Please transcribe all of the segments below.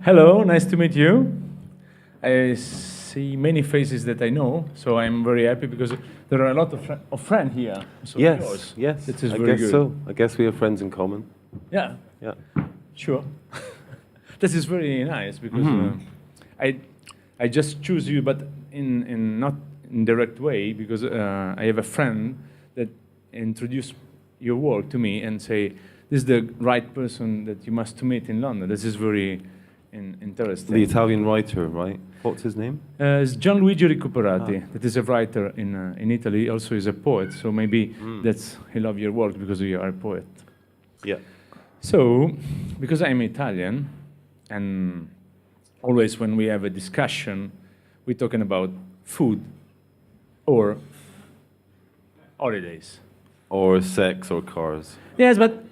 Hello, nice to meet you. I see many faces that I know, so I'm very happy because there are a lot of friends here. So Yes, yours. yes. It is I very guess good. so. I guess we have friends in common. Yeah, Yeah. sure. This is very nice because I just choose you, but in not in direct way because I have a friend that introduced your work to me and say this is the right person that you must to meet in London. This is very interesting. The Italian writer, right? What's his name? It's Gianluigi Recuperati. That is a writer in Italy. Also, is a poet. So maybe that's he love your work because you are a poet. Yeah. So, because I'm Italian, and always when we have a discussion, we're talking about food or holidays. Or sex or cars. Yes, but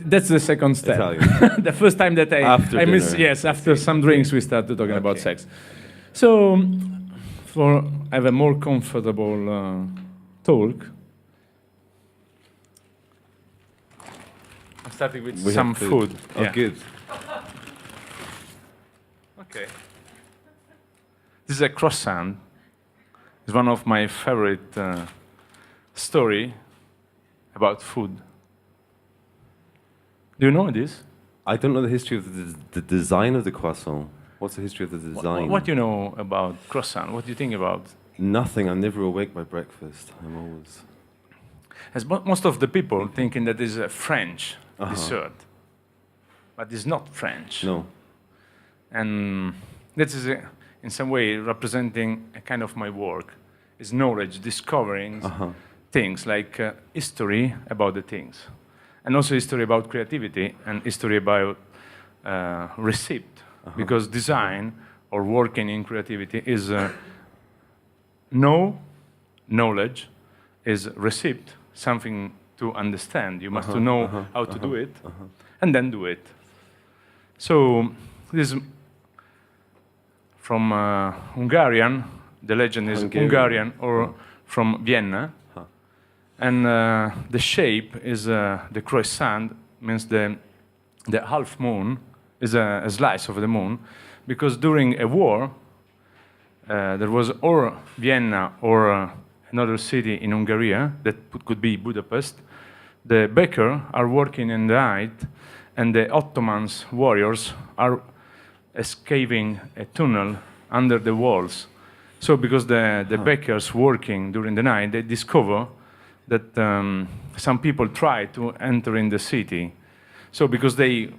that's the second step. Italian. The first time that After I miss, dinner. yes, after some drinks we started talking about Okay. sex. So, for have a more comfortable talk, I'm starting with We some have food. Oh, Yeah. good. Okay. This is a croissant. It's one of my favorite story about food. Do you know this? I don't know the history of the design of the croissant. What's the history of the design? What do you know about croissant? What do you think about? Nothing. I'm never awake by breakfast. I'm always... As most of the people thinking that is a French dessert, but it's not French. No. And this is in some way representing a kind of my work. Is knowledge, discovering things like history about the things, and also history about creativity and history about recipe. Because design or working in creativity is knowledge, is recipe, something to understand. You must to know how to do it, and then do it. So this is from Hungarian. The legend is Hungarian or from Vienna, and the shape is the croissant, means the half moon is a slice of the moon, because during a war there was or Vienna or another city in Hungary that could be Budapest. The baker are working in the night, and the Ottomans warriors are escaping a tunnel under the walls. So because the bakers working during the night, they discover that some people try to enter in the city. So because they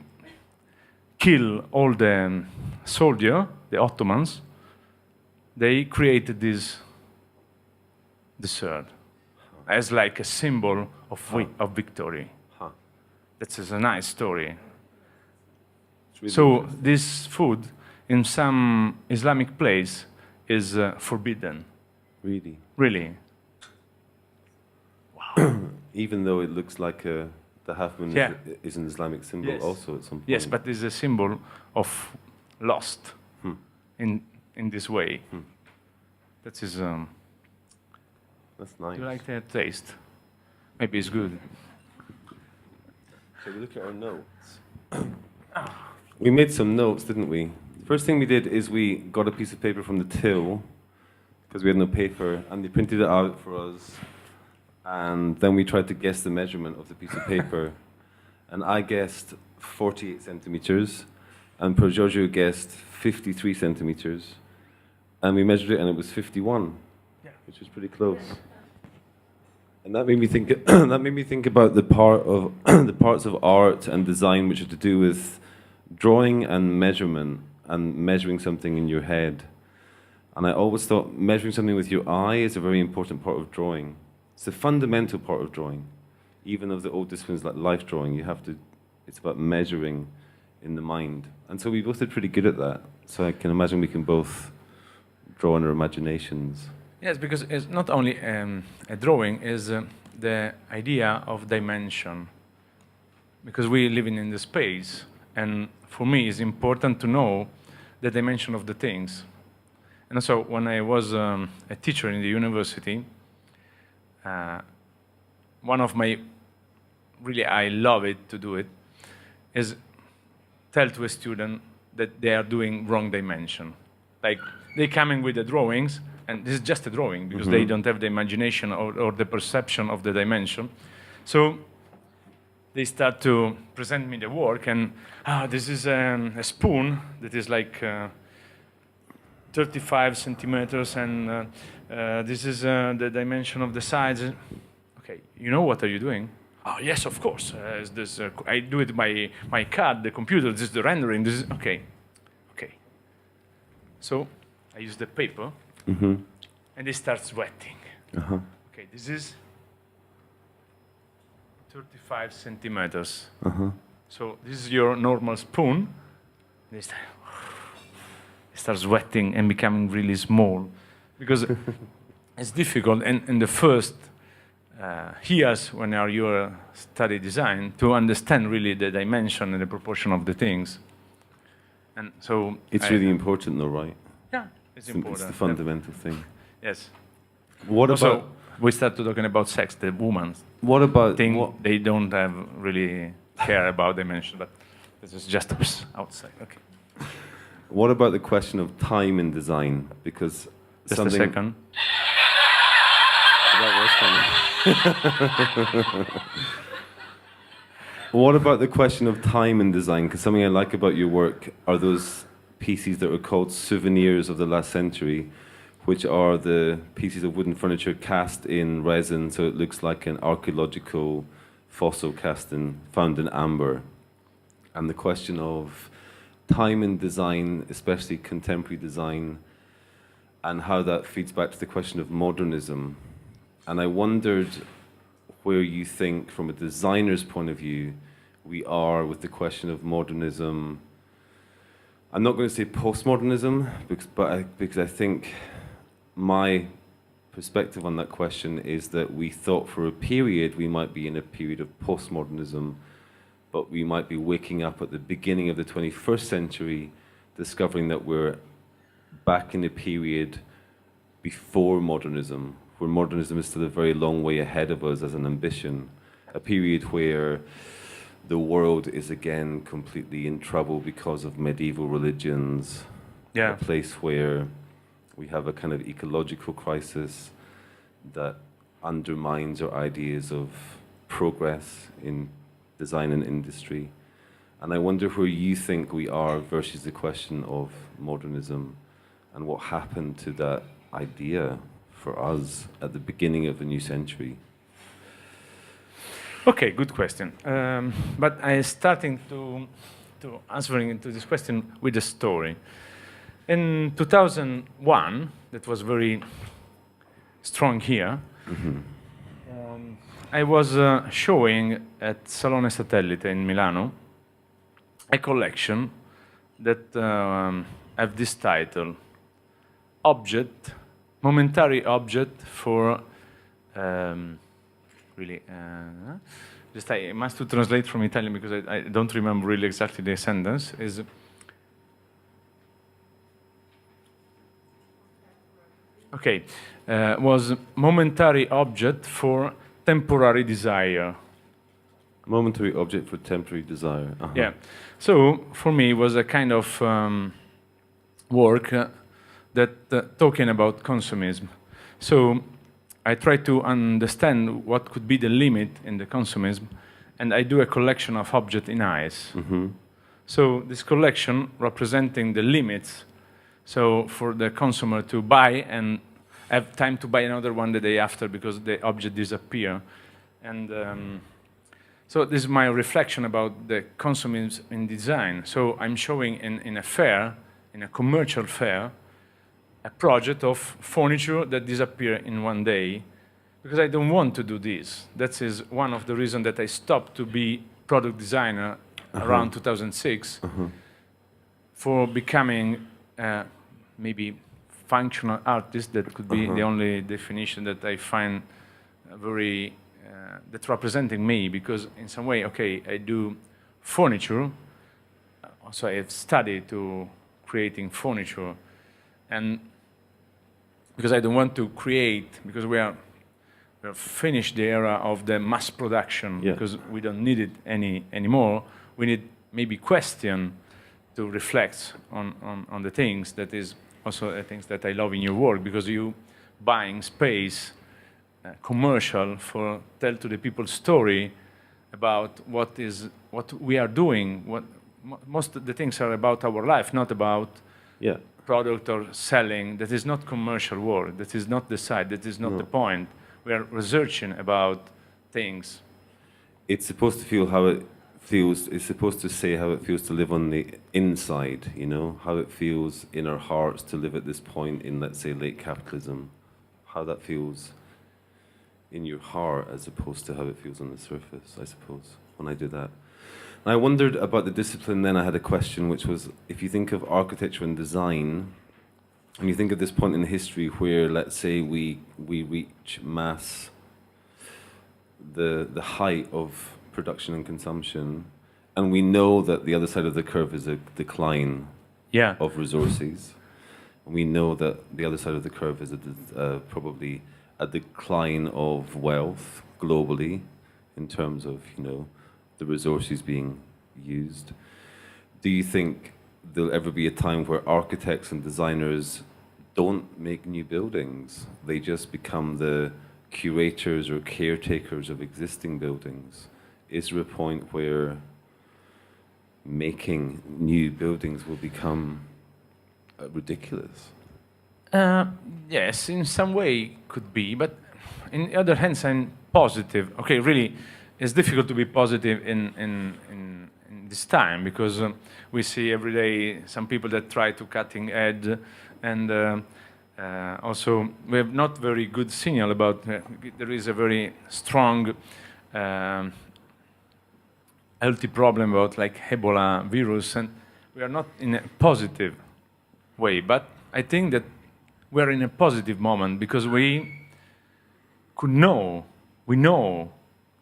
kill all the soldiers, the Ottomans, they created this dessert as like a symbol of victory. That is a nice story. Really so this food in some Islamic place is forbidden. Really? Really. Wow. Even though it looks like the half moon is an Islamic symbol also at some point. Yes, but it's a symbol of lost in this way. That is... That's nice. Do you like that taste? Maybe it's good. So we look at our notes. We made some notes, didn't we? First thing we did is we got a piece of paper from the till, because we had no paper, and they printed it out for us. And then we tried to guess the measurement of the piece of paper. And I guessed 48 centimeters, and Piergiorgio guessed 53 centimeters. And we measured it, and it was 51, which was pretty close. And that made me think. That made me think about the parts of art and design which are to do with drawing and measurement, and measuring something in your head. And I always thought measuring something with your eye is a very important part of drawing. It's a fundamental part of drawing. Even of the old disciplines like life drawing, it's about measuring in the mind. And so we both did pretty good at that. So I can imagine we can both draw in our imaginations. Yes, because it's not only a drawing, is the idea of dimension. Because we're living in the space, and for me it's important to know the dimension of the things. And so when I was a teacher in the university, one of my, really I love it to do it, is tell to a student that they are doing wrong dimension. Like, they come in with the drawings, and this is just a drawing, because they don't have the imagination or the perception of the dimension. So they start to present me the work, and this is a spoon that is like 35 centimeters, and this is the dimension of the sides. Okay, you know what are you doing? Oh, yes, of course. I do it by my CAD, the computer. This is the rendering. This is okay. So I use the paper, and it starts sweating. Okay, this is 35 centimeters. So this is your normal spoon. It starts sweating and becoming really small, because it's difficult in the first years when you study design to understand really the dimension and the proportion of the things. And so it's really important, though, right? Yeah, it's important. It's the fundamental thing. Yes. What also, about? We started talking about sex. The women. What about? They don't have really care about dimension, but this is just outside. Okay. What about the question of time in design? Because just a second. That was funny. What about the question of time in design? Because something I like about your work are those pieces that are called souvenirs of the last century, which are the pieces of wooden furniture cast in resin, so it looks like an archaeological fossil casting found in amber. And the question of time in design, especially contemporary design, and how that feeds back to the question of modernism. And I wondered where you think, from a designer's point of view, we are with the question of modernism. I'm not going to say postmodernism, because I think my perspective on that question is that we thought for a period we might be in a period of postmodernism, but we might be waking up at the beginning of the 21st century, discovering that we're back in a period before modernism, where modernism is still a very long way ahead of us as an ambition, a period where the world is again completely in trouble because of medieval religions, a place where we have a kind of ecological crisis that undermines our ideas of progress in design and industry. And I wonder where you think we are versus the question of modernism, and what happened to that idea for us at the beginning of the new century. Okay, good question. But I'm starting to answering into this question with a story. In 2001, that was very strong here. I was showing at Salone Satellite in Milano a collection that have this title: momentary object for really. Just I must to translate from Italian because I don't remember really exactly the sentence. Is okay. Was momentary object for temporary desire. Momentary object for temporary desire. Yeah. So for me, it was a kind of work that talking about consumism. So I try to understand what could be the limit in the consumism, and I do a collection of objects in ice. So this collection representing the limits, so for the consumer to buy and have time to buy another one the day after because the object disappear. And so this is my reflection about the consumism in design. So I'm showing in a fair, in a commercial fair, a project of furniture that disappear in one day, because I don't want to do this. That is one of the reasons that I stopped to be product designer around 2006 for becoming maybe functional artist. That could be the only definition that I find very that's representing me, because in some way, okay, I do furniture. Also, I have studied to creating furniture, and because I don't want to create, because we have finished the era of the mass production, because we don't need it anymore. We need maybe question, to reflect on the things. That is also the things that I love in your work, because you buying space, commercial, for tell to the people story about what we are doing. Most of the things are about our life, not about product or selling. That is not commercial work. That is not the side. That is not the point. We are researching about things. It's supposed to feel how it feels. It's supposed to say how it feels to live on the inside, you know, how it feels in our hearts to live at this point in, let's say, late capitalism, how that feels in your heart as opposed to how it feels on the surface, I suppose, when I do that. And I wondered about the discipline then. I had a question, which was, if you think of architecture and design, and you think of this point in history where, let's say, we reach mass, the height of production and consumption, and we know that the other side of the curve is a decline of resources. And we know that the other side of the curve is probably a decline of wealth globally in terms of, you know, the resources being used. Do you think there'll ever be a time where architects and designers don't make new buildings? They just become the curators or caretakers of existing buildings? Is there a point where making new buildings will become ridiculous? Yes, in some way could be, but in the other hand, I'm positive. Okay, really, it's difficult to be positive in this time, because we see every day some people that try to cutting edge, and also we have not very good signal about there is a very strong healthy problem about like Ebola virus, and we are not in a positive way. But I think that we are in a positive moment, because we know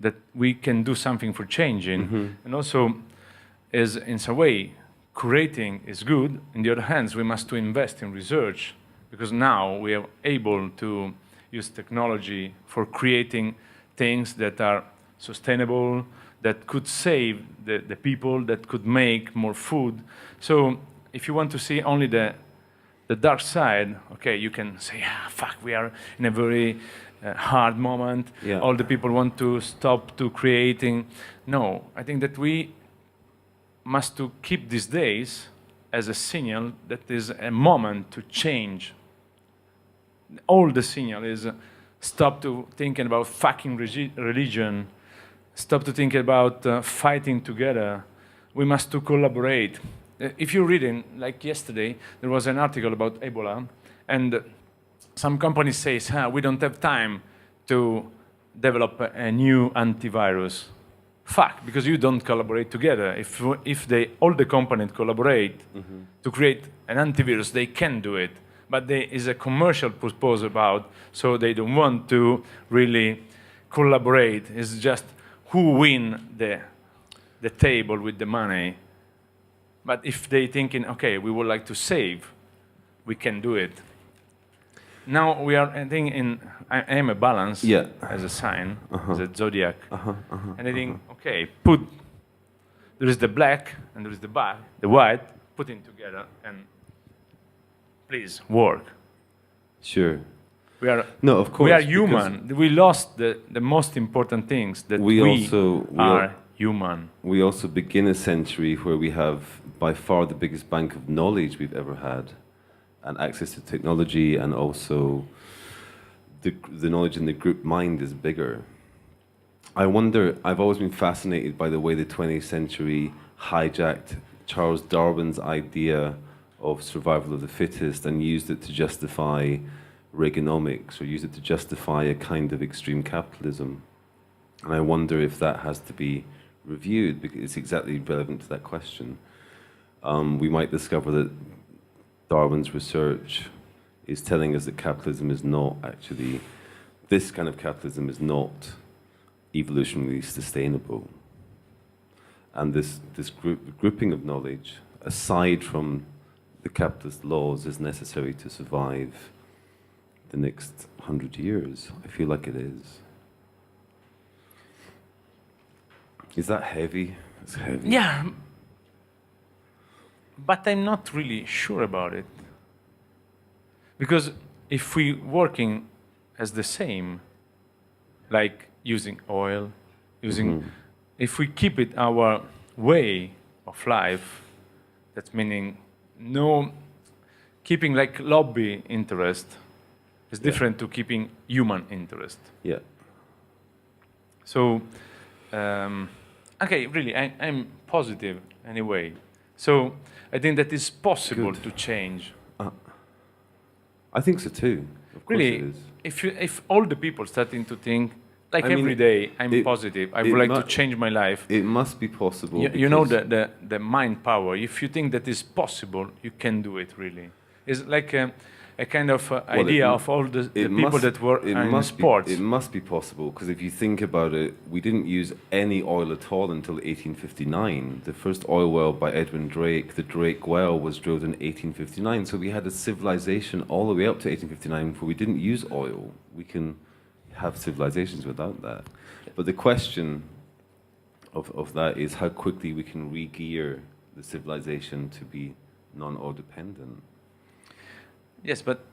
that we can do something for changing, and also is in some way creating is good. In the other hand, we must to invest in research, because now we are able to use technology for creating things that are sustainable, that could save the people, that could make more food. So if you want to see only the dark side, okay, you can say, fuck, we are in a very hard moment. Yeah. All the people want to stop to creating. No, I think that we must to keep these days as a signal that is a moment to change. All the signal is stop to thinking about fucking religion, stop to think about fighting together. We must to collaborate. If you're reading, like yesterday, there was an article about Ebola, and some companies say, we don't have time to develop a new antivirus. Fuck, because you don't collaborate together. If all the companies collaborate to create an antivirus, they can do it. But there is a commercial purpose about, so they don't want to really collaborate. It's just who win the table with the money. But if they thinking, okay, we would like to save, we can do it. Now we are, I think, I am a balance as a sign, as a zodiac. And I think, okay, there is the black and there is the white, put it together and please work. Sure. No, of course. We are human. We lost the most important things, that we are human. We also begin a century where we have by far the biggest bank of knowledge we've ever had, and access to technology, and also the knowledge in the group mind is bigger. I wonder, I've always been fascinated by the way the 20th century hijacked Charles Darwin's idea of survival of the fittest and used it to justify Reaganomics, or used it to justify a kind of extreme capitalism. And I wonder if that has to be reviewed, because it's exactly relevant to that question. We might discover that Darwin's research is telling us that capitalism is not actually, this kind of capitalism is not evolutionarily sustainable. And this grouping of knowledge, aside from the capitalist laws, is necessary to survive the next 100 years. I feel like it is. Is that heavy? It's heavy. Yeah, but I'm not really sure about it. Because if we working as the same, like using oil, if we keep it our way of life, that's meaning no keeping like lobby interest is different to keeping human interest. Yeah. So, okay, really, I'm positive anyway. So I think that it's possible to change. I think so too. Of course Really, it is. if all the people starting to think, like every day, I'm positive, I would like to change my life. It must be possible. You know the mind power. If you think that is possible, you can do it. Really, it's like a kind of idea of all the people that were in sports. It must be possible because if you think about it, we didn't use any oil at all until 1859. The first oil well by Edwin Drake, the Drake well, was drilled in 1859. So we had a civilization all the way up to 1859 where we didn't use oil. We can have civilizations without that. But the question of that is how quickly we can re-gear the civilization to be non-oil dependent. Yes, but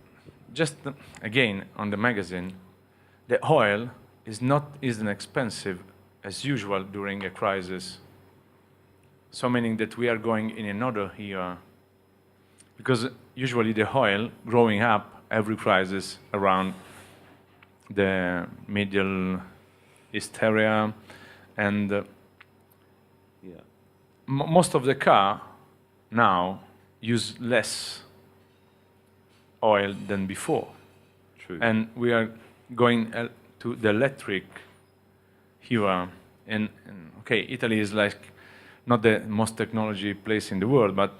just again on the magazine, the oil isn't expensive as usual during a crisis. So meaning that we are going in another era, because usually the oil growing up every crisis around the Middle East area, and most of the car now use less oil than before. True. And we are going to the electric era. And okay, Italy is like not the most technology place in the world, but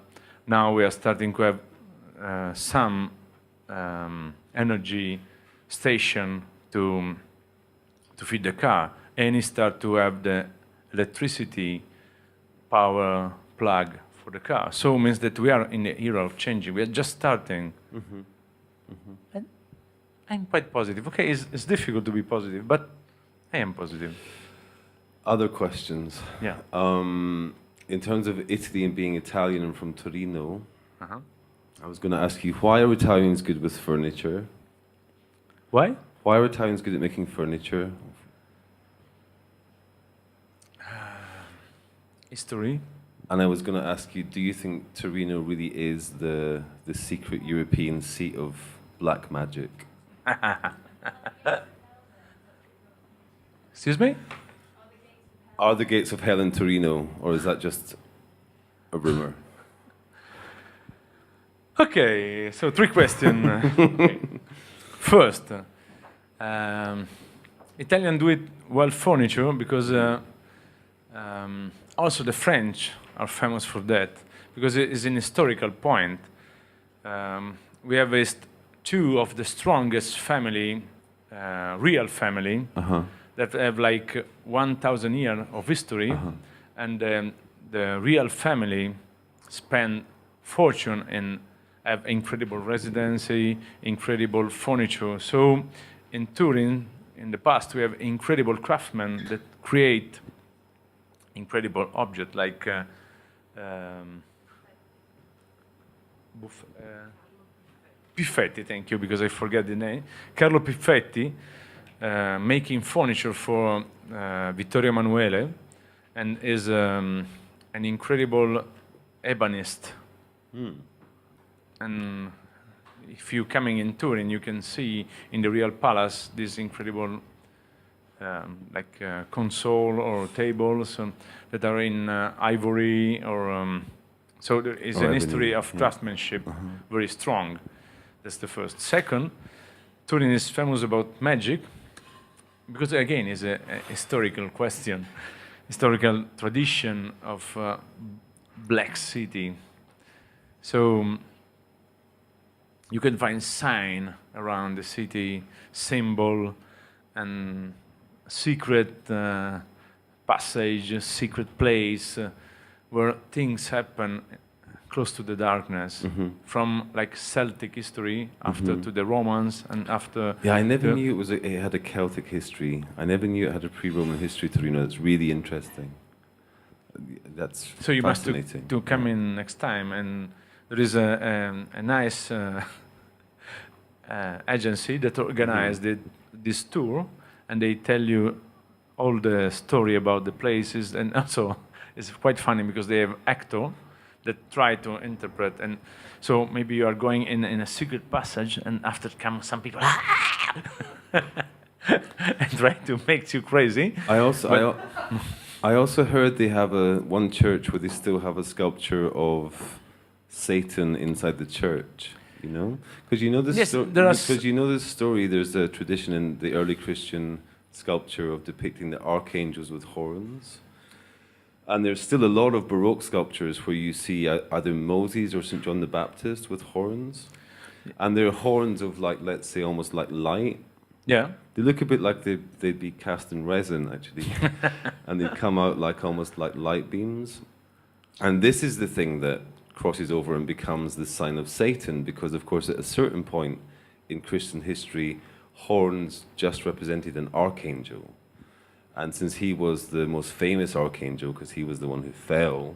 now we are starting to have some energy station to feed the car, and start to have the electricity power plug for the car. So it means that we are in the era of changing. We are just starting. And I'm quite positive. Okay, it's difficult to be positive, but I am positive. Other questions? Yeah. In terms of Italy and being Italian and from Torino, I was going to ask you, why are Italians good with furniture? Why? Why are Italians good at making furniture? History. And I was going to ask you, do you think Torino really is the secret European seat of black magic? Excuse me? Are the gates of hell in Torino, or is that just a rumor? Okay, so 3 questions. Okay. First, Italian do it well furniture because also the French are famous for that because it is an historical point. We have 2 of the strongest family, real family, that have like 1,000 years of history, and the real family spend fortune and have incredible residency, incredible furniture. So in Turin, in the past, we have incredible craftsmen that create incredible objects like Piffetti, thank you, because I forget the name. Carlo Piffetti, making furniture for Vittorio Emanuele, and is an incredible ebonist. And if you're coming in Turin, you can see in the real palace this incredible console or tables that are in ivory or so there is an history of craftsmanship very strong. That's the first. Second, Turin is famous about magic because again it's a historical question, historical tradition of Black City. So you can find sign around the city, symbol and secret passage, secret place where things happen close to the darkness, from like Celtic history after to the Romans and after. Yeah, I never knew it had a Celtic history. I never knew it had a pre-Roman history. Torino, it's really interesting. That's So you must fascinating. to come in next time, and there is a nice agency that organized this tour, and they tell you all the story about the places, and also it's quite funny because they have actor that try to interpret, and so maybe you are going in a secret passage, and after come some people and try to make you crazy. I also heard they have one church where they still have a sculpture of Satan inside the church. You know, because you know this. Yes, Because you know this story. There's a tradition in the early Christian sculpture of depicting the archangels with horns, and there's still a lot of Baroque sculptures where you see either Moses or St. John the Baptist with horns, and they're horns of, like, let's say, almost like light. Yeah. They look a bit like they'd be cast in resin, actually, and they come out like almost like light beams. And this is the thing that crosses over and becomes the sign of Satan, because, of course, at a certain point in Christian history, horns just represented an archangel. And since he was the most famous archangel, because he was the one who fell,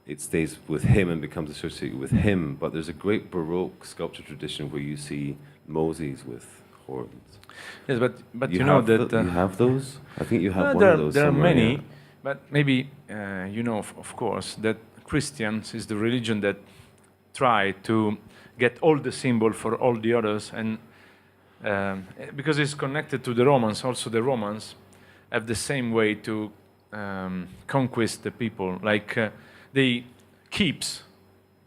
it stays with him and becomes associated with him. But there's a great Baroque sculpture tradition where you see Moses with horns. Yes, but you know that you have those. I think you have one there, of those. there are somewhere, many, yeah. but maybe you know, of course, that Christians is the religion that try to get all the symbol for all the others, and because it's connected to the Romans. Also, the Romans have the same way to conquest the people. Like they keeps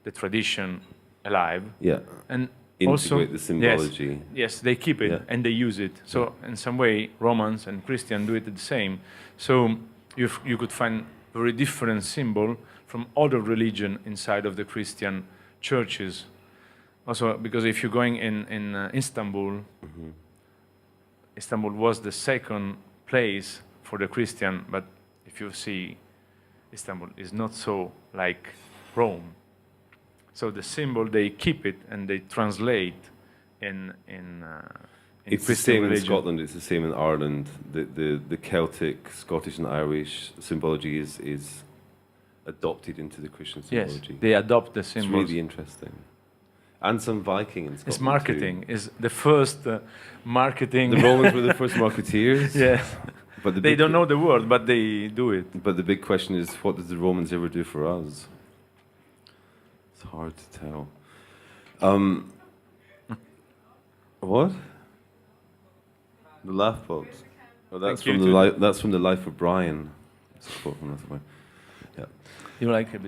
the tradition alive. Yeah. And Integrate also, the symbology. Yes, they keep it and they use it. So in some way, Romans and Christians do it the same. So you could find very different symbol from other religion inside of the Christian churches. Also, because if you're going in Istanbul, Istanbul was the second place for the Christian, but if you see, Istanbul is not so like Rome. So the symbol, they keep it and they translate in It's Christian the same religion. in Scotland. It's the same in Ireland. The Celtic, Scottish, and Irish symbology is adopted into the Christian symbology. Yes, they adopt the It's symbols. really interesting. And some Viking in Scotland. It's marketing. Is the first marketing. The Romans were the first marketeers. Yeah. But They don't know the word, but they do it. But the big question is, what did the Romans ever do for us? It's hard to tell. What? The laugh box. Oh, that's Thank from you the to life. That's from the Life of Brian. It's a quote from that somewhere. Yeah. You like it?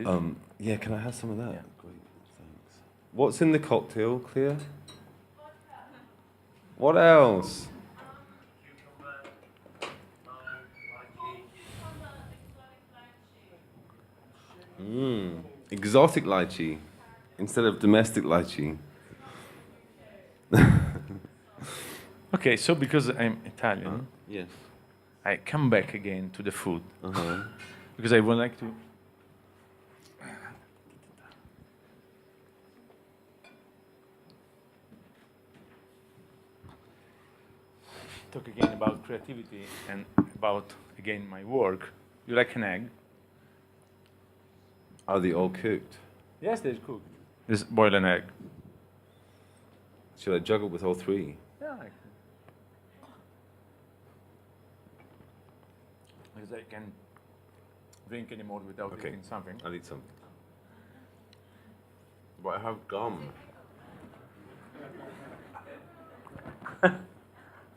Yeah. Can I have some of that? Yeah. Great. Thanks. What's in the cocktail, Claire? What else? Exotic lychee instead of domestic lychee. Okay, so because I'm Italian, Yes. I come back again to the food Uh-huh. because I would like to. Talk again about creativity and about again my work. You like an egg? Are they all cooked? Yes, they're cooked. This boil an egg. Should I juggle with all three? Yeah. Because I can drink anymore without Okay. eating something. I need some. But I have gum.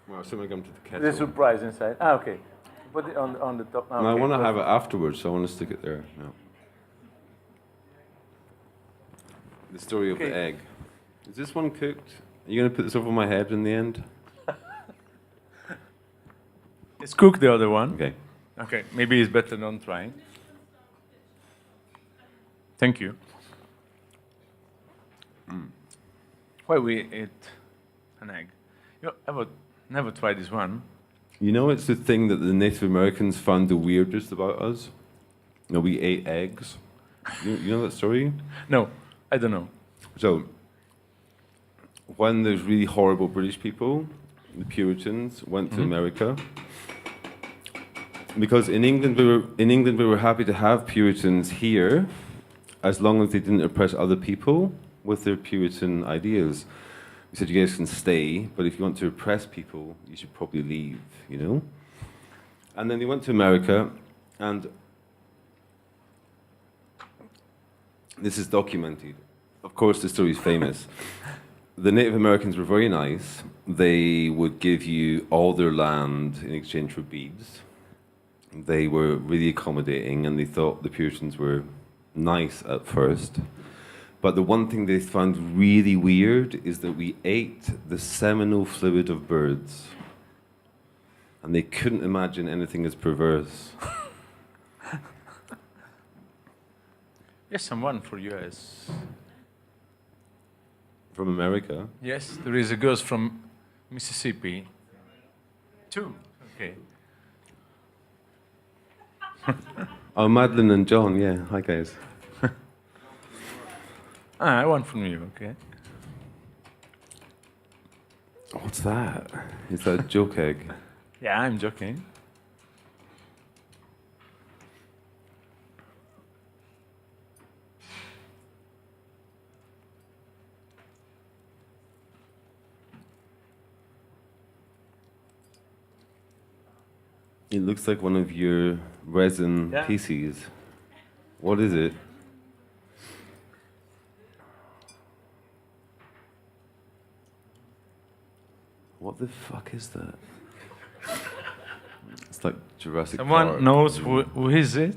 Well, some gum to the kettle. There's a surprise inside. Ah, okay. Put it on the top. Ah, And I okay, want to have it perfect. afterwards, so I want to stick it there. No. The story of the Okay. egg. Is this one cooked? Are you going to put this over my head in the end? It's cooked, the other one. Okay. Okay, maybe it's better not trying. Thank you. Why we eat an egg? You ever never tried this one? You know, it's the thing that the Native Americans found the weirdest about us. You know, we ate eggs. You know that story? No, I don't know. So, when there's really horrible British people, the Puritans went to America, Because in England we were happy to have Puritans here, as long as they didn't oppress other people with their Puritan ideas. We said, you guys can stay, but if you want to oppress people, you should probably leave, you know? And then they went to America, and this is documented. Of course, the story is famous. The Native Americans were very nice. They would give you all their land in exchange for beads. They were really accommodating, and they thought the Puritans were nice at first. But the one thing they found really weird is that we ate the seminal fluid of birds. And they couldn't imagine anything as perverse. Yes, someone for US. From America? Yes, there is a girl from Mississippi. 2. Okay. Oh, Madeline and John, yeah. Hi, guys. One from you, okay. What's that? Is that a joke egg? Yeah, I'm joking. It looks like one of your resin pieces. What is it? What the fuck is that? It's like Jurassic Someone Park. knows who is it?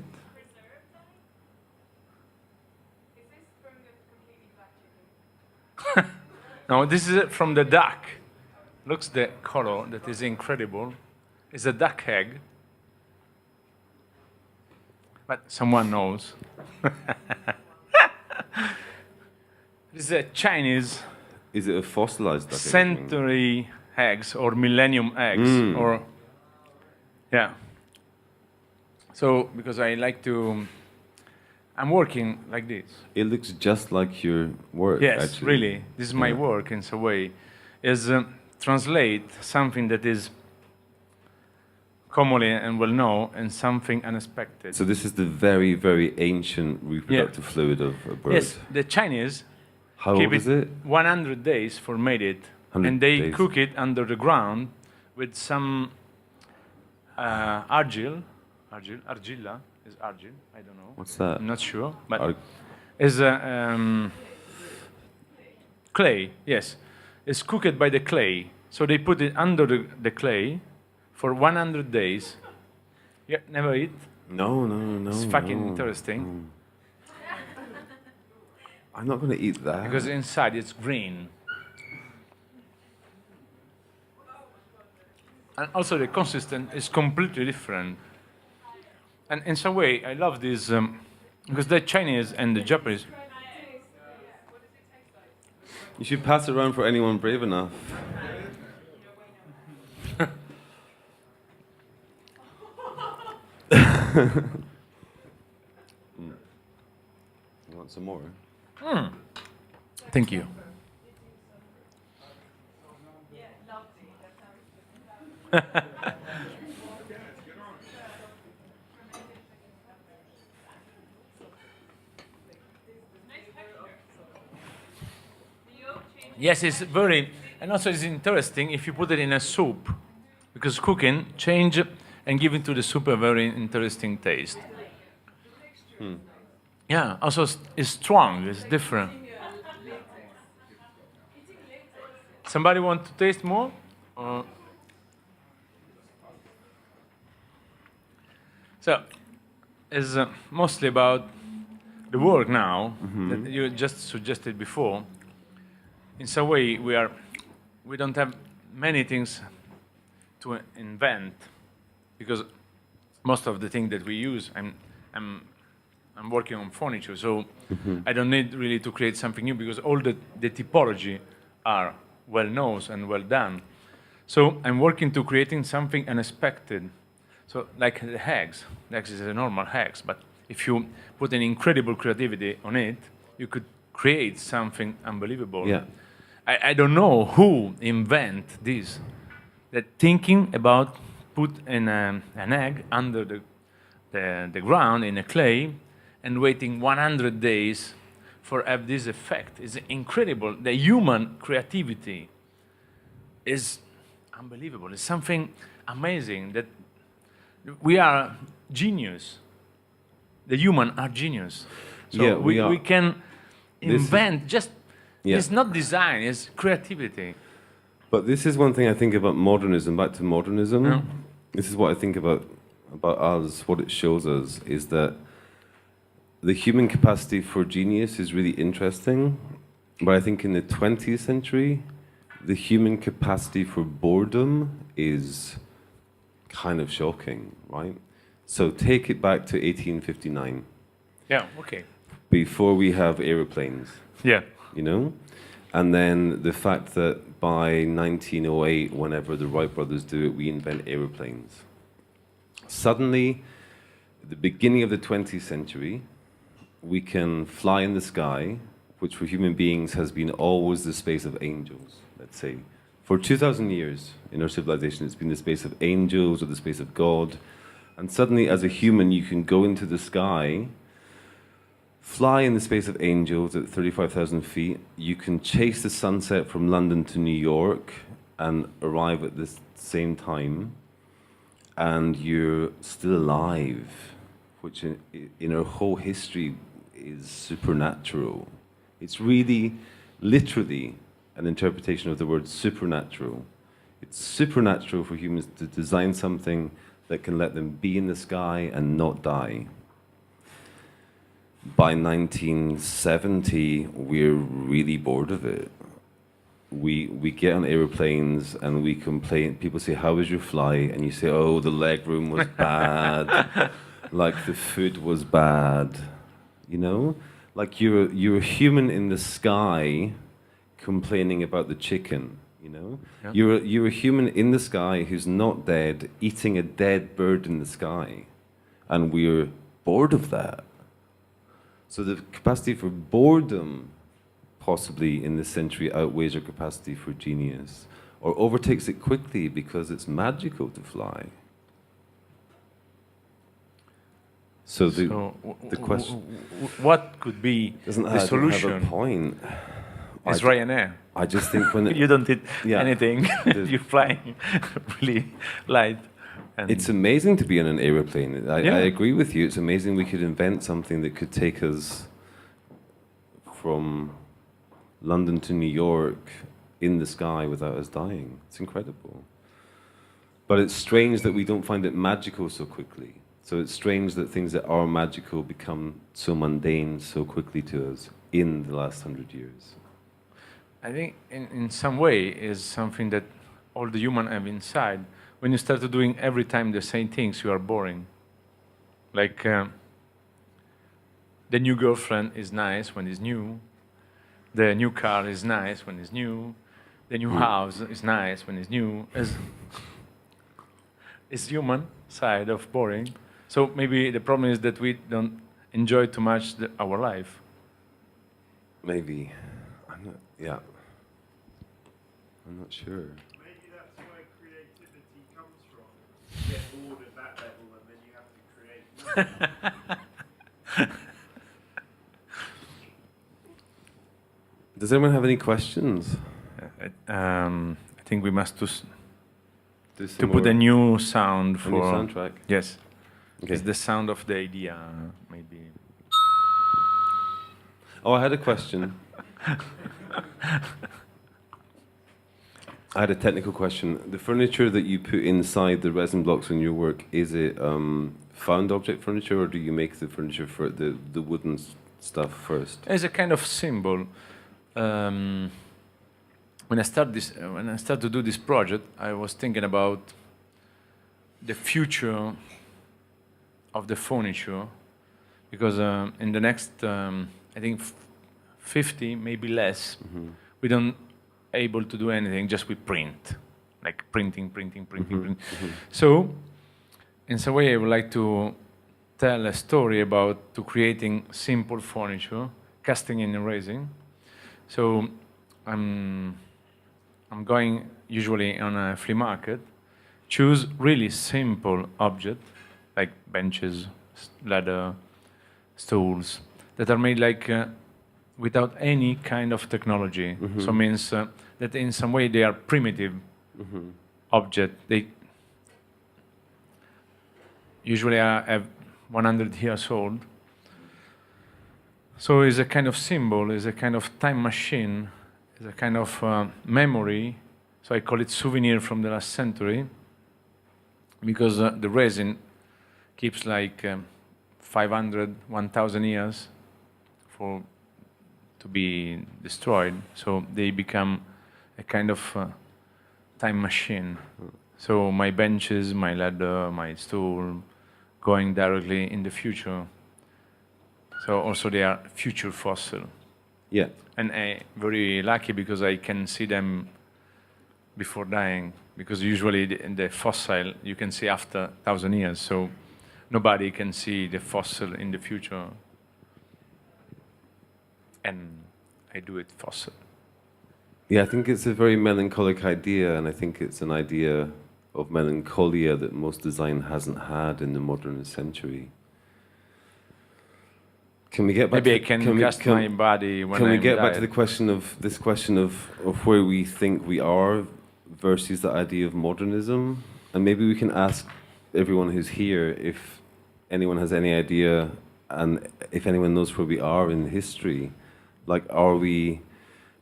No, this is from the duck. Looks the color that is incredible. It's a duck egg. But someone knows. This is a Chinese. Is it a fossilized duck egg? Century eggs or millennium eggs or yeah. So because I like to, I'm working like this. It looks just like your work. Yes, actually. really. This is my work in some way. Is translate something that is commonly and well known and something unexpected. So this is the very, very ancient reproductive fluid of a bird. Yes, the Chinese How keep old is it? 100 days for made it, 100 and they days. cook it under the ground with some argilla is argil. I don't know. What's that? I'm not sure, but is clay. Yes, it's cooked by the clay. So they put it under the clay for 100 days. Yeah, never eat. No. It's fucking no. interesting I'm not going to eat that. because inside it's green. And also the consistency is completely different. And in some way, I love this because the Chinese and the Japanese. You should pass it around for anyone brave enough. You want some more? Thank you. Yes, it's very, and also it's interesting if you put it in a soup, because cooking change and give it to the soup a very interesting taste. Yeah, also it's strong, it's different. Somebody want to taste more? So, it's mostly about the work now that you just suggested before. In some way, we don't have many things to invent because most of the things that we use, I'm working on furniture, so I don't need really to create something new because all the typology are well known and well done. So I'm working to creating something unexpected. So like the eggs is a normal eggs, but if you put an incredible creativity on it, you could create something unbelievable. Yeah. I don't know who invent this, that thinking about put an egg under the ground in a clay and waiting 100 days for have this effect. It's incredible. The human creativity is unbelievable. It's something amazing that we are genius. The human are genius. So Yeah, we are. we can invent Yeah. it's not design, it's creativity. But this is one thing I think about modernism, back to modernism. Yeah. This is what I think about us, what it shows us, is that the human capacity for genius is really interesting. But I think in the 20th century, the human capacity for boredom is kind of shocking, right? So take it back to 1859, Yeah, okay. before we have aeroplanes. Yeah. You know? And then the fact that by 1908, whenever the Wright brothers do it, we invent aeroplanes. Suddenly, at the beginning of the 20th century, we can fly in the sky, which for human beings has been always the space of angels, let's say. For 2,000 years in our civilization, it's been the space of angels or the space of God. And suddenly, as a human, you can go into the sky, fly in the space of angels at 35,000 feet. You can chase the sunset from London to New York and arrive at the same time. And you're still alive, which in our whole history is supernatural. It's really, literally, an interpretation of the word supernatural. It's supernatural for humans to design something that can let them be in the sky and not die. By 1970, we're really bored of it. We get on aeroplanes and we complain. People say, "How was your flight?" And you say, "Oh, the leg room was bad. Like the food was bad." You know, like you're a human in the sky, complaining about the chicken. You know, yeah. You're a human in the sky who's not dead, eating a dead bird in the sky, and we're bored of that. So the capacity for boredom, possibly in this century, outweighs our capacity for genius, or overtakes it quickly because it's magical to fly. So the question, what could be the solution? Have a point. It's Ryanair. I just think when you don't eat anything, you're flying really light. And it's amazing to be in an aeroplane. I agree with you. It's amazing we could invent something that could take us from London to New York in the sky without us dying. It's incredible. But it's strange that we don't find it magical so quickly. So it's strange that things that are magical become so mundane so quickly to us in the last 100 years. I think in some way is something that all the human have inside. When you start doing every time the same things, you are boring. Like the new girlfriend is nice when it's new. The new car is nice when it's new. The new house is nice when it's new. It's human side of boring. So maybe the problem is that we don't enjoy too much our life. Maybe. I'm not sure. Maybe that's where creativity comes from. You get bored at that level and then you have to create. Does anyone have any questions? I think we must to put a new sound for... A new soundtrack? Yes. Okay. It's the sound of the idea, maybe. Oh, I had a question. I had a technical question. The furniture that you put inside the resin blocks in your work, is it found object furniture, or do you make the furniture for the wooden stuff first? As a kind of symbol. When I started to do this project, I was thinking about the future of the furniture, because in the next, I think, 50, maybe less, we don't able to do anything, just we print, like printing. So, in some way, I would like to tell a story about creating simple furniture, casting and erasing. So, I'm going usually on a flea market, choose really simple objects like benches, ladder, stools that are made like without any kind of technology. So means that in some way they are primitive object. They usually have 100 years old. So it's a kind of symbol, it's a kind of time machine, it's a kind of memory. So I call it souvenir from the last century, because the resin keeps like 500, 1,000 years to be destroyed. So they become a kind of time machine. So my benches, my ladder, my stool, going directly in the future. So also they are future fossil. Yeah. And I'm very lucky because I can see them before dying. Because usually the fossil you can see after 1,000 years. So nobody can see the fossil in the future. And I do it fossil. Yeah, I think it's a very melancholic idea, and I think it's an idea of melancholia that most design hasn't had in the modern century. Can we get back? Maybe I can cast my body when Can we I'm get back died. to the question of where we think we are versus the idea of modernism? And maybe we can ask everyone who's here if anyone has any idea, and if anyone knows where we are in history. Like,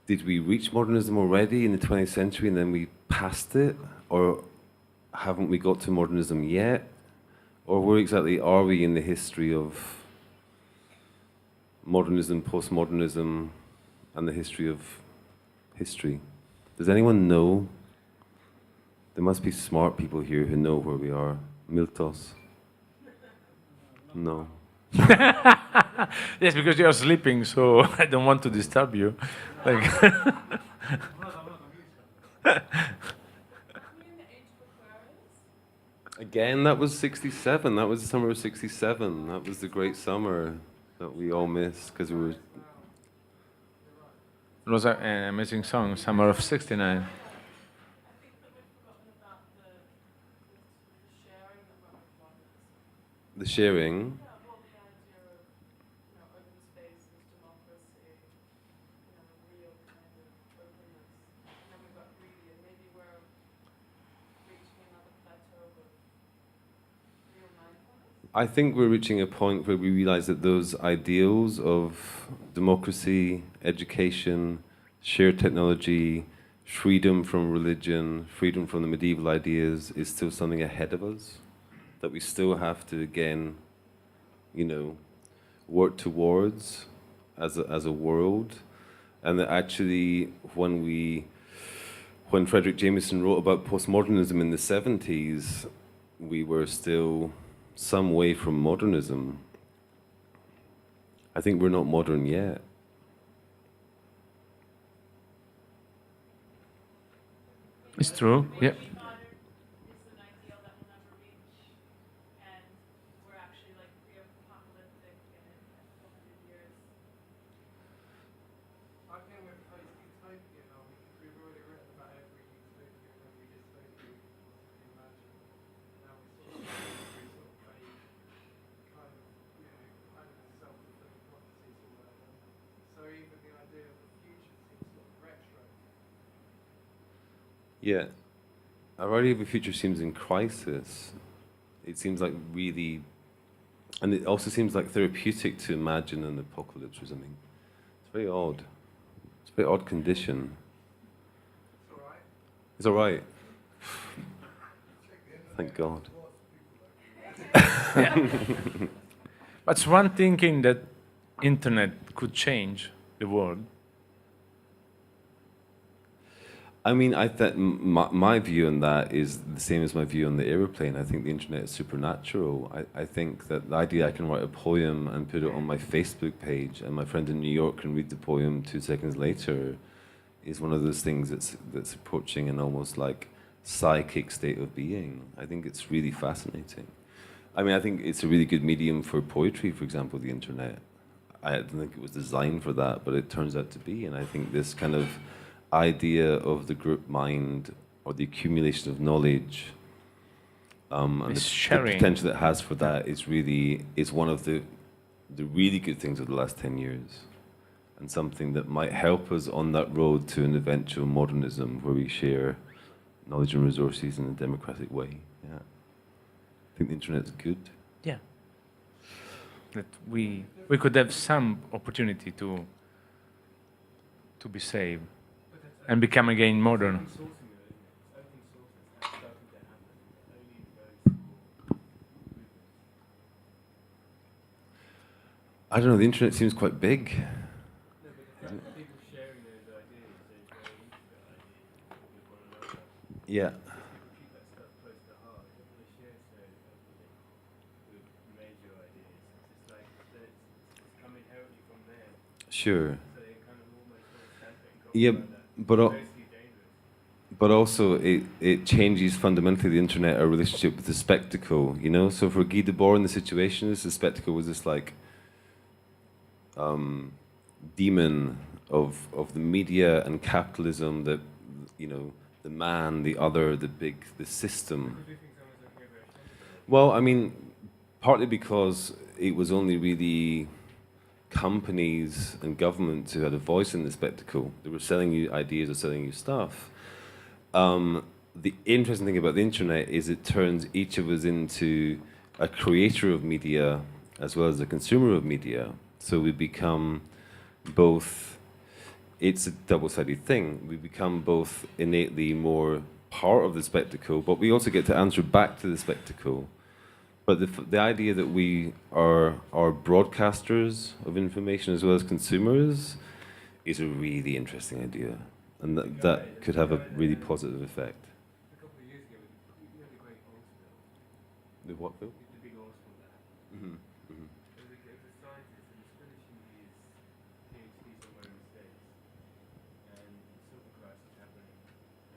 did we reach modernism already in the 20th century and then we passed it? Or haven't we got to modernism yet? Or where exactly are we in the history of modernism, postmodernism, and the history of history? Does anyone know? There must be smart people here who know where we are. Miltos? No. Yes, because you are sleeping, so I don't want to disturb you. Like Again, that was 67. That was the summer of 67. That was the great summer that we all missed because we were... it was an amazing song, Summer of '69. The sharing. I think we're reaching a point where we realize that those ideals of democracy, education, shared technology, freedom from religion, freedom from the medieval ideas is still something ahead of us, that we still have to, again, work towards as a world, and that actually when Frederick Jameson wrote about postmodernism in the 70s, we were still some way from modernism. I think we're not modern yet. It's true, yeah. Yeah. Our idea of a future seems in crisis. It seems like really, and it also seems like therapeutic to imagine an apocalypse or something. It's very odd. It's a very odd condition. It's all right. Thank God. But one thinking that internet could change the world. I mean, my view on that is the same as my view on the aeroplane. I think the internet is supernatural. I think that the idea I can write a poem and put it on my Facebook page, and my friend in New York can read the poem 2 seconds later, is one of those things that's approaching an almost like psychic state of being. I think it's really fascinating. I mean, I think it's a really good medium for poetry, for example, the internet. I don't think it was designed for that, but it turns out to be. And I think this kind of idea of the group mind or the accumulation of knowledge And It's the sharing. potential it has for that is one of the really good things of the last 10 years, and something that might help us on that road to an eventual modernism where we share knowledge and resources in a democratic way. Yeah, I think the internet's good. Yeah. That we could have some opportunity to be saved and become again modern. I don't know. The internet seems quite big. Yeah. Sure. Yeah, but also it changes fundamentally the internet, our relationship with the spectacle, you know? So for Guy Debord in the Situationists, the spectacle was this like demon of the media and capitalism that, you know, the man, the other, the system. Well, I mean, partly because it was only really companies and governments who had a voice in the spectacle. They were selling you ideas or selling you stuff. The interesting thing about the internet is it turns each of us into a creator of media as well as a consumer of media. So we become both, it's a double-sided thing. We become both innately more part of the spectacle, but we also get to answer back to the spectacle. But the idea that we are broadcasters of information as well as consumers is a really interesting idea. And that could have a really positive effect. A couple of years ago, we had a great old spill. The what, Phil? The big oil spill there. Mm-hmm. Mm-hmm. There was a scientist who was finishing his PhD somewhere in the States, and the silver crisis happening,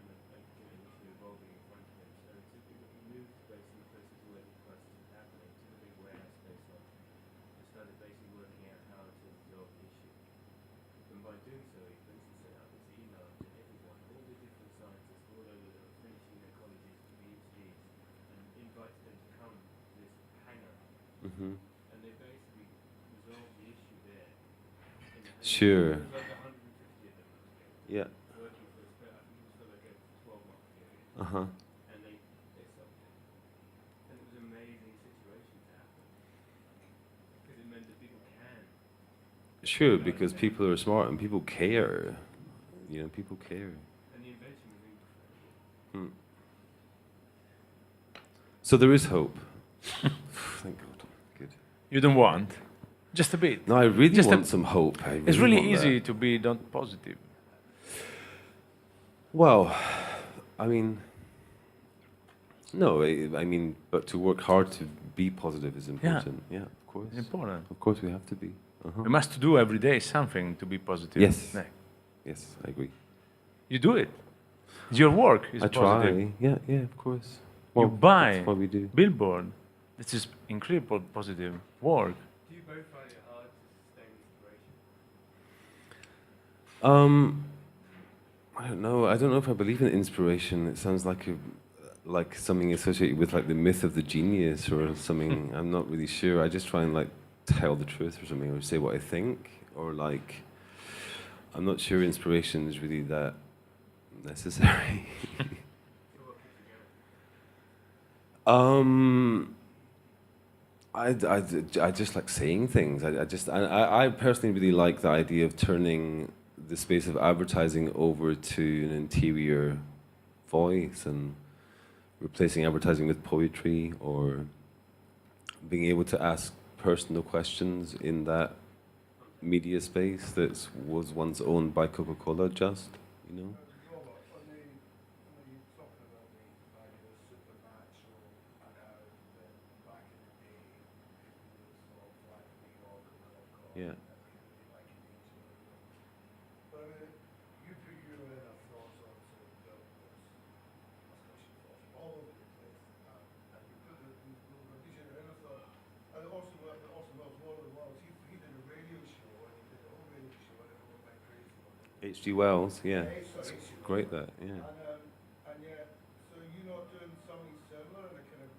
and the issue evolving in front of him. So he moved basically closer to where the crisis was happening, to the big warehouse space off, and started basically working out how to resolve the issue. And by doing so, he basically sent out this email to everyone, all the different scientists all over that were finishing their colleges, PhDs, and invited them to come to this hangar. Mm-hmm. And they basically resolved the issue there. Sure. There was like 150 of them Yeah. working for I think it was for like a 12-month period. Uh-huh. And they solved it. And it was an amazing situation to happen. Because it meant that people can. Sure, because people are smart and people care. You know, people care. And the invention was incredible. So there is hope. Thank God. Good. You don't want? Just a bit. No, I really Just want some hope. It's really want easy that. to be not positive. Well, I mean, no, I mean, but to work hard to be positive is important. Yeah, of course. It's important. Of course, we have to be. Uh-huh. We must do every day something to be positive. Yes. No. Yes, I agree. You do it. Your work is I positive. try. Yeah, yeah, of course. You buy That's what we do. billboard. This is incredible positive work. Do you both find it hard to sustain inspiration? I don't know. I don't know if I believe in inspiration. It sounds like something associated with like the myth of the genius or something. I'm not really sure. I just try and like tell the truth or something, or say what I think, or like I'm not sure inspiration is really that necessary. I just like saying things. I personally really like the idea of turning the space of advertising over to an interior voice and replacing advertising with poetry, or being able to ask personal questions in that media space that was once owned by Coca-Cola, just, you know? Yeah. H.G. Wells, yeah. It's great that, yeah. And yeah, so you're not doing something similar in a kind of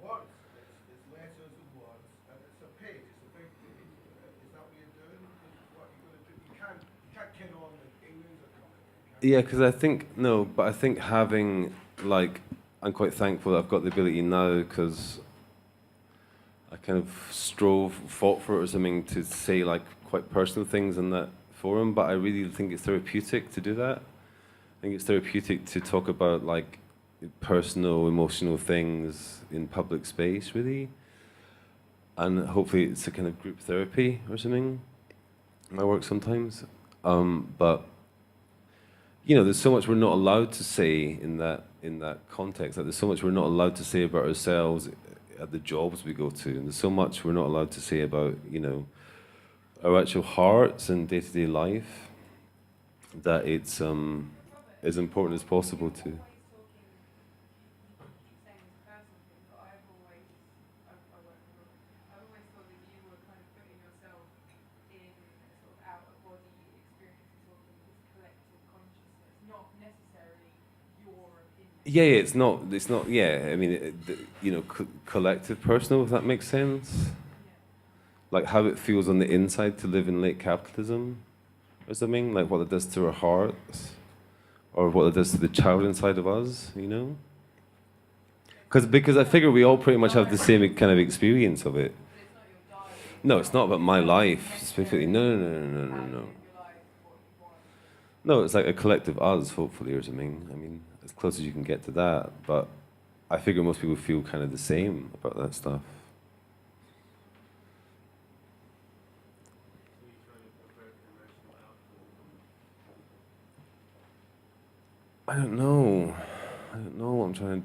words. It's letters and words, and it's a page. It's a big page. Is that what you're doing? What you're going to do? You can't kid on the aliens are coming. Yeah, because I think no, but I think having like I'm quite thankful that I've got the ability now because I kind of fought for it or something to say like quite personal things in that forum. But I really think it's therapeutic to do that. I think it's therapeutic to talk about like personal, emotional things in public space, really. And hopefully it's a kind of group therapy or something. My work sometimes, but you know, there's so much we're not allowed to say in that context. Like, there's so much we're not allowed to say about ourselves at the jobs we go to, and there's so much we're not allowed to say about, you know, our actual hearts and day-to-day life. That it's as important as possible to. Yeah, it's not. It's not. Yeah, I mean, you know, collective, personal. If that makes sense. Like how it feels on the inside to live in late capitalism, or something. Like what it does to our hearts, or what it does to the child inside of us. You know. Because I figure we all pretty much have the same kind of experience of it. No, it's not about my life specifically. No. No, it's like a collective us, hopefully, or something. I mean, as close as you can get to that. But I figure most people feel kind of the same about that stuff. I don't know. I don't know. I'm trying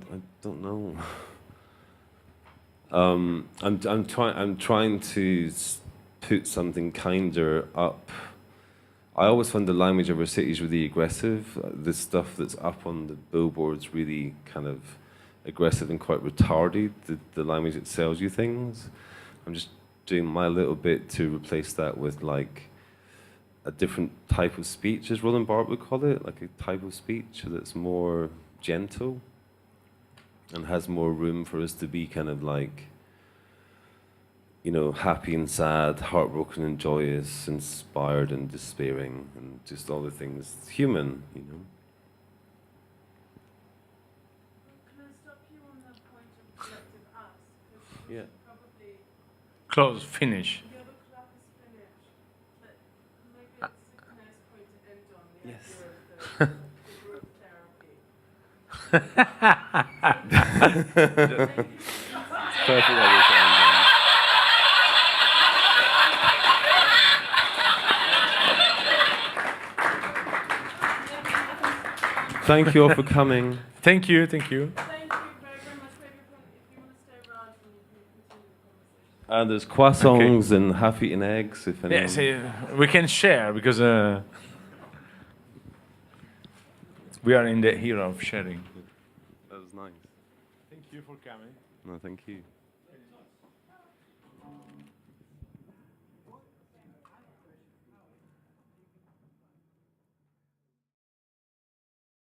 to put something kinder up. I always find the language of our cities really aggressive. The stuff that's up on the billboards really kind of aggressive and quite retarded. The language that sells you things. I'm just doing my little bit to replace that with like a different type of speech, as Roland Barthes would call it, like a type of speech that's more gentle and has more room for us to be kind of like, you know, happy and sad, heartbroken and joyous, inspired and despairing, and just all the things human, you know. Can I stop you on the point of collective us? Yeah. Probably Close, finish. the other club is finished, but maybe it's a nice point to end on the Yes. idea of the group therapy. Perfect way to end on. Thank you all for coming. Thank you, thank you. Thank you very, very much. Maybe if you want to stay around, we can continue the conversation. There's croissants and half-eaten eggs, if anyone... Yes, we can share because we are in the era of sharing. That was nice. Thank you for coming. No, thank you.